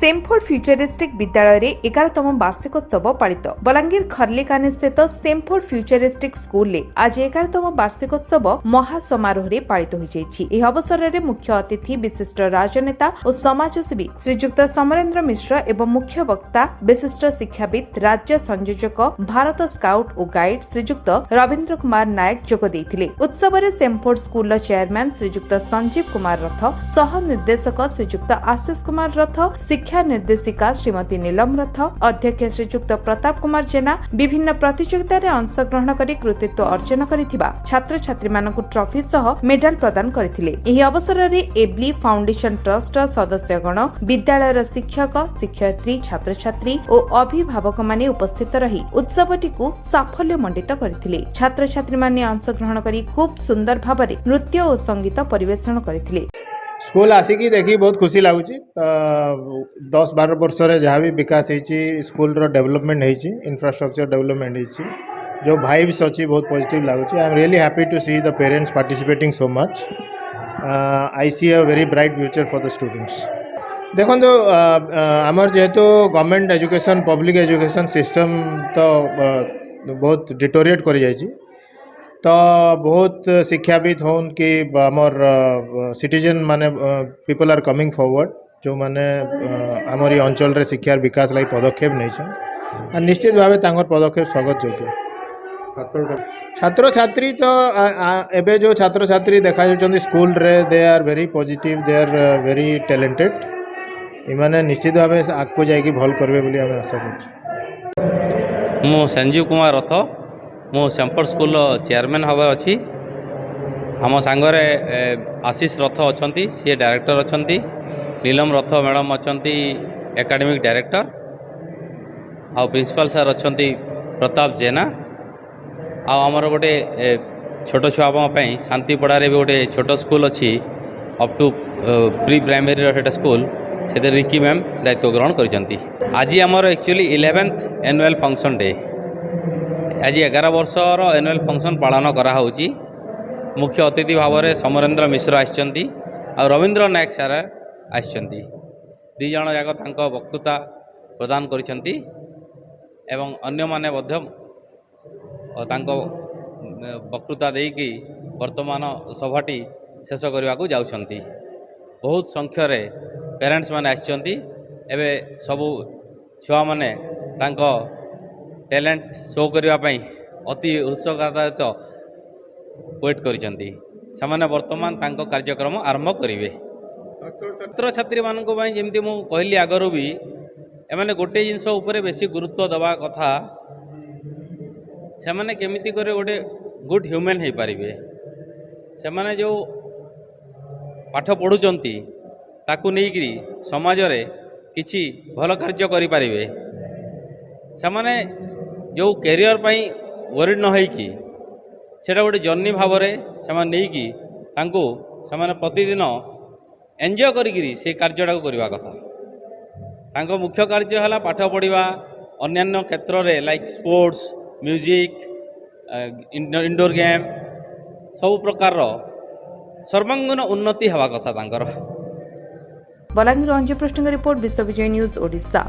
Samford futuristic विद्यालय रे 11तम वार्षिकोत्सव पालित। बलांगीर खर्लिकानी स्थित सेमफोर्ड फ्यूचरिस्टिक स्कूल ले आज 11तम वार्षिकोत्सव महासमारोह रे पालित होई जायछि। एही अवसर रे मुख्य अतिथि विशिष्ट राजनेता और समाजसेवी श्रीयुक्त समरेंद्र मिश्र एवं मुख्य वक्ता विशिष्ट शिक्षाविद राज्य संयोजक भारत स्काउट और गाइड श्रीयुक्त रविंद्र कुमार नायक जोग देइथिले। उत्सव रे सेमफोर्ड स्कूल चेयरमैन श्रीयुक्त संजीव कुमार रथ, सह निर्देशक श्रीयुक्त आशीष कुमार रथ, शिक्षा निर्देशिका श्रीमती नीलम रथ, अध्यक्ष श्रीयुक्त प्रताप कुमार जेना विभिन्न प्रतियोगिता रे अंशग्रहण करी कृतित्व अर्जन करिथिबा छात्र छात्री मानकु ट्रॉफी सह मेडल प्रदान करथिले। एही अवसर रे एबली फाउंडेशन ट्रस्ट सदस्यगण, विद्यालयर शिक्षक शिक्षयित्री, छात्र छात्री और अभिभावक माने उपस्थित रही उत्सवटीकु साफल्य मंडित करथिले। छात्र छात्री माने अंशग्रहण करी खूब सुंदर भाबरे नृत्य और संगीत परिवेषण करथिले। स्कूल आसिकी देखी बहुत खुशी लगुच। 10-12 वर्ष जहाँ भी विकास होती स्कूल डेवलपमेंट होती, इंफ्रास्ट्रक्चर डेवलपमेंट होती, जो वाइब्स अच्छी बहुत पॉजिटिव लगुच। I am really happy to see the parents participating so much. I see a very bright future for the students. देखो आमर जेहेतु government education public education system तो बहुत डिटोरिएट कर जाइए, तो बहुत शिक्षाविद होन कि आमर सिटीजन माने पीपल आर कमिंग फॉरवर्ड, जो माने आमर अंचल रे शिक्षार विकास लगी पदक्षेप नहीं, निश्चित भाव तांकर पदक्षेप स्वागत योग्य। छात्र छात्री तो एबे जो छात्र छात्री देखा जाउछन स्कूल रे, they are very positive, they are very talented. इमाने निश्चित भाव आगको जाइए भल करबे बोली आमे आशा करछु। मु संजीव कुमार रथ, मु सेमफोर्ड स्कूल चेयरमैन हवा अच्छी। आम सांगरे आशीष रथ अच्छा, सी डायरेक्टर अच्छा, नीलम रथ मैडम अच्छा एकेडमिक डायरेक्टर, आ प्रिंसिपल सर अच्छा प्रताप जेना। आमर गोटे छोट छुआ शांतिपड़ा भी गोटे छोट स्कूल अच्छी up to pre primary school, से रिकी मैम दायित्व ग्रहण कर। आज आमर actually 11th annual function day. आज 11 वर्षर एनुअल फंक्शन पालन कराहोची। मुख्य अतिथि भाव में समरेंद्र मिश्र आछंती और रविंद्र नायक सार आछंती। दी जण जाक तांको वक्तृता प्रदान करिसंती एवं अन्य माने मध्य तांको वक्तृता देकी वर्तमान सभाटी शेष करने को जाउछंती। बहुत संख्यारे पेरेंट्स माने आछंती। एबे सबु छुआ माने तांको टैलेंट शो करने अति उत्सुकता तो वेट करिसंती। सेमाने वर्तमान तांको कार्यक्रम आरंभ करिवे। छात्र छात्री मानक जमती मु कहली आगरू भी एमाने गोटे जिनस उपरे बेसी गुरुत्व दबा कथा, सेमाने केमिति करे गोटे गुड ह्यूमन हो पारिबे। सेमाने जो पाठ पढ़ुचंती ताकू नेइकरी समाज रे किछि भल कार्य करि पारिबे। सेमाने जो कैरियर पाई वरिड न होइकी सेटा गोटे जर्नी भाव में नहीं तांको प्रतिदिन एंजॉय करी से कार्यटा करवा कथा। तांको मुख्य कार्य है पाठ पढ़ा, अन्यान्य क्षेत्र में like sports, music, indoor game सब प्रकार सर्वांगीन उन्नति हवा कथा तांकर। बलांगीर अंजू पृष्ठ रिपोर्ट, विश्व विजय न्यूज ओडिशा।